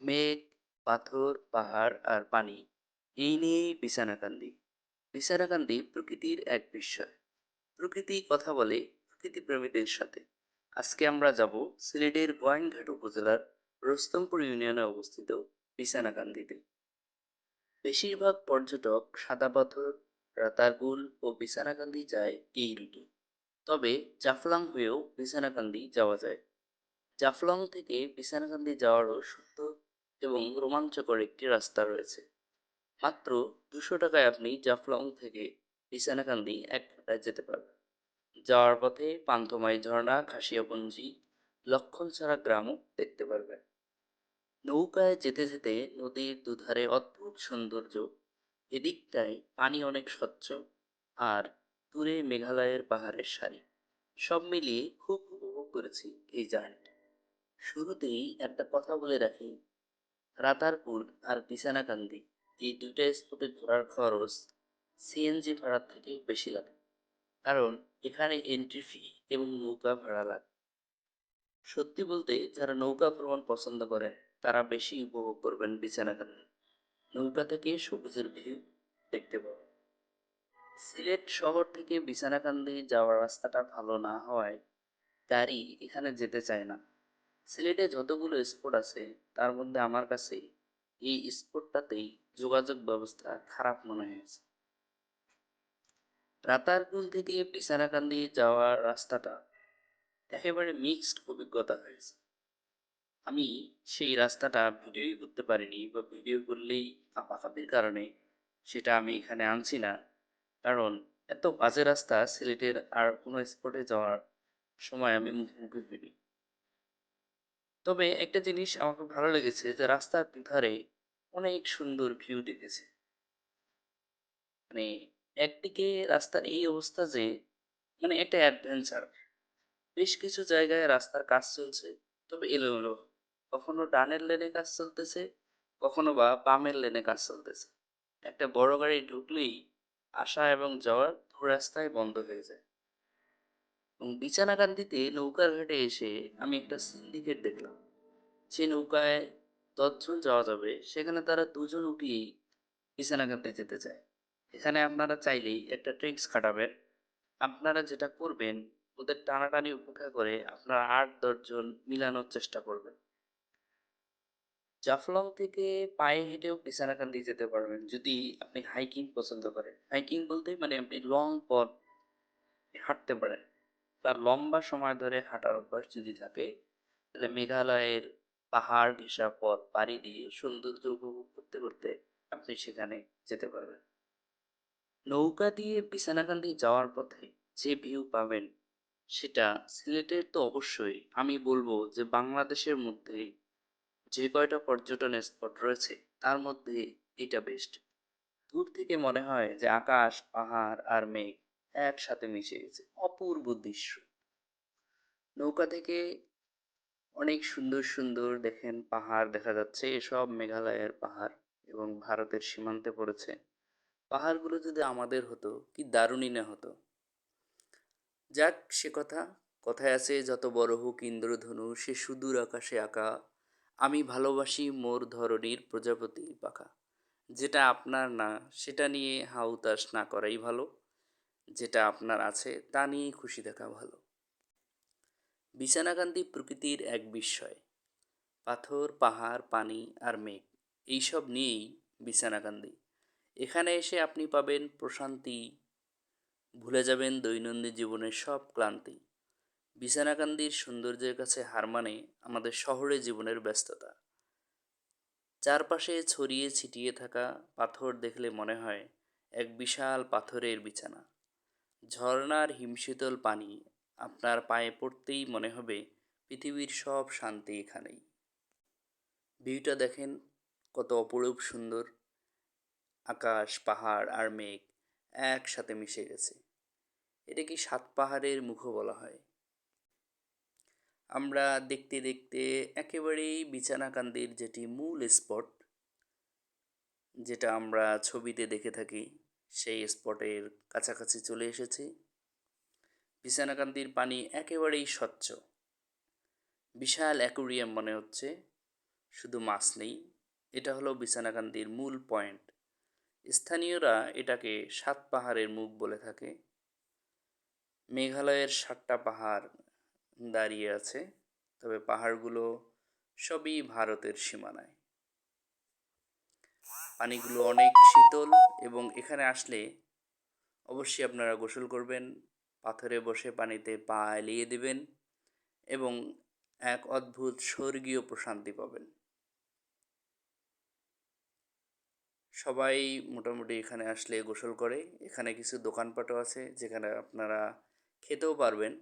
মেঘ, পাথর, পাহাড় আর পানি এই নিয়েই বিছানাকান্দি। বিছানাকান্দি প্রকৃতির এক বিস্ময়। প্রকৃতি কথা বলে প্রকৃতি প্রেমীদের সাথে। আজকে আমরা যাব সিলেটের গোয়াইনঘাট উপজেলার রুস্তমপুর ইউনিয়নে অবস্থিত বিছানাকান্দিতে। বেশিরভাগ পর্যটক সাদা পাথর, রাতারগুল ও বিছানাকান্দি যায় এই রুটে। তবে জাফলং হয়েও বিছানাকান্দি যাওয়া যায়। জাফলং থেকে বিছানাকান্দি যাওয়ারও সুন্দর এবং রোমাঞ্চকর একটি রাস্তা রয়েছে। মাত্র 200 টাকায় আপনি জাফলং থেকে বিছানাকান্দি 1 ঘন্টায় যেতে পারবেন। যাওয়ার পথে পান্থমাই ঝর্ণা, খাসিয়াপঞ্জি, লক্ষণছড়া গ্রামও দেখতে পারবেন। নৌকায় যেতে যেতে নদীর দুধারে অদ্ভুত সৌন্দর্য, এদিকটায় পানি অনেক স্বচ্ছ, আর দূরে মেঘালয়ের পাহাড়ের সারি। সব মিলিয়ে খুব উপভোগ করেছি এই জার্নিটা। শুরুতেই একটা কথা বলে রাখি, রাতারপুল আর বিছানাকান্দি এই দুইটা স্পটে ঘোরার খরচ সিএনজি ভাড়ার থেকেও বেশি লাগে, কারণ এখানে এন্ট্রি ফি এবং নৌকা ভাড়া লাগে। সত্যি বলতে যারা নৌকা ভ্রমণ পছন্দ করেন তারা বেশি উপভোগ করবেন বিছানাকান্দি। নৌকা থেকে সবুজের ভিউ দেখতে পাবেন। সিলেট শহর থেকে বিছানাকান্দি যাওয়ার রাস্তাটা ভালো না হওয়ায় গাড়ি এখানে যেতে চায় না। সিলেটে যতগুলো স্পট আছে তার মধ্যে আমার কাছে এই স্পটটাতেই যোগাযোগ ব্যবস্থা খারাপ মনে হয়েছে। রাতারগুল থেকে বিছানাকান্দি যাওয়ার রাস্তাটা একেবারে মিক্সড অভিজ্ঞতা হয়েছে। আমি সেই রাস্তাটা ভিডিওই করতে পারিনি, বা ভিডিও করলেই আপাততের কারণে সেটা আমি এখানে আনছি না। কারণ এত বাজে রাস্তা সিলেটের আর কোনো স্পটে যাওয়ার সময় আমি মুখোমুখি হইনি। তবে একটা জিনিস আমাকে ভালো লেগেছে যে রাস্তার দুধারে অনেক সুন্দর ভিউ দেখেছে। মানে একদিকে রাস্তার এই অবস্থা যে মানে একটা অ্যাডভেঞ্চার। বেশ কিছু জায়গায় রাস্তার কাজ চলছে, তবে এলোমেলো। কখনো ডানের লেনে কাজ চলতেছে, কখনো বা বামের লেনে কাজ চলতেছে। একটা বড় গাড়ি ঢুকলেই আসা এবং যাওয়ার দু রাস্তায় বন্ধ হয়ে যায়। এবং বিছানাকান্দিতে নৌকার ঘাটে এসে আমি একটা সিন্ডিকেট দেখলাম। যে নৌকায় 10 জন যাওয়া যাবে সেখানে তারা 2 জন উঠিয়েই বিছানাকান্দি যেতে চায়। এখানে আপনারা চাইলেই একটা ট্রিক্স খাটাবেন। আপনারা যেটা করবেন, ওদের টানাটানি উপেক্ষা করে আপনারা 8-10 জন মিলানোর চেষ্টা করবেন। জাফলং থেকে পায়ে হেঁটেও বিছানাকান্দি যেতে পারবেন যদি আপনি হাইকিং পছন্দ করেন। হাইকিং বলতে মানে আপনি লং পথ হাঁটতে পারেন। তার লম্বা সময় ধরে হাঁটার অভ্যাস যদি থাকে, তাহলে মেঘালয়ের পাহাড় ঘেঁষা পথ পাড়ি দিয়ে সৌন্দর্য উপভোগ করতে করতে আপনি সেখানে যেতে পারবেন। নৌকা দিয়ে বিছানাকান্দি যাওয়ার পথে যে ভিউ পাবেন সেটা সিলেটের তো অবশ্যই, আমি বলবো যে বাংলাদেশের মধ্যে যে কয়টা পর্যটন স্পট রয়েছে তার মধ্যে এটা বেস্ট। দূর থেকে মনে হয় যে আকাশ, পাহাড় আর মেঘ একসাথে মিশে গেছে, অপূর্ব দৃশ্য। নৌকা থেকে অনেক সুন্দর সুন্দর দেখেন পাহাড় দেখা যাচ্ছে, এসব মেঘালয়ের পাহাড় এবং ভারতের সীমান্তে পড়েছে। পাহাড়গুলো যদি আমাদের হতো কি দারুণই না হতো। যাক, সে কথা। কথায় আছে, যত বড় হোক ইন্দ্রধনু সে সুদূর আকাশে আঁকা, আমি ভালোবাসি মোর ধরণীর প্রজাপতি পাখা। যেটা আপনার না সেটা নিয়ে হাউতাস না করাই ভালো। যেটা আপনার আছে তা নিয়েই খুশি থাকা ভালো। বিছানাকান্দি প্রকৃতির এক বিস্ময়। পাথর, পাহাড়, পানি আর মেঘ এইসব নিয়েই বিছানাকান্দি। এখানে এসে আপনি পাবেন প্রশান্তি, ভুলে যাবেন দৈনন্দিন জীবনের সব ক্লান্তি। বিছানাকান্দির সৌন্দর্যের কাছে হার মানে আমাদের শহরে জীবনের ব্যস্ততা। চারপাশে ছড়িয়ে ছিটিয়ে থাকা পাথর দেখলে মনে হয় এক বিশাল পাথরের বিছানা। ঝর্ণার হিমশীতল পানি আপনার পায়ে পড়তেই মনে হবে পৃথিবীর সব শান্তি এখানেই। ভিউটা দেখেন কত অপরূপ সুন্দর। আকাশ, পাহাড় আর মেঘ একসাথে মিশে গেছে। এটাকে সাত পাহাড়ের মুখো বলা হয়। আমরা দেখতে দেখতে একেবারেই বিছানাকান্দির যেটি মূল স্পট, যেটা আমরা ছবিতে দেখে থাকি, সেই স্পটের কাছাকাছি চলে এসেছি। বিছানাকান্দির পানি একেবারেই স্বচ্ছ, বিশাল অ্যাকুরিয়াম মনে হচ্ছে। শুধু মাছ নেই। এটা হলো বিছানাকান্দির মূল পয়েন্ট। স্থানীয়রা এটাকে সাত পাহাড়ের মুখ বলে থাকে। মেঘালয়ের ৭টা পাহাড় দাঁড়িয়ে আছে, তবে পাহাড়গুলো সবই ভারতের সীমানায়। পানিগুলো অনেক শীতল এবং এখানে আসলে অবশ্যই আপনারা গোসল করবেন, পাথরে বসে পানিতে পা এলিয়ে দিবেন এবং এক অদ্ভুত স্বর্গীয় প্রশান্তি পাবেন। সবাই মোটামুটি এখানে আসলে গোসল করে। এখানে কিছু দোকানপাটও আছে যেখানে আপনারা খেতেও পারবেন।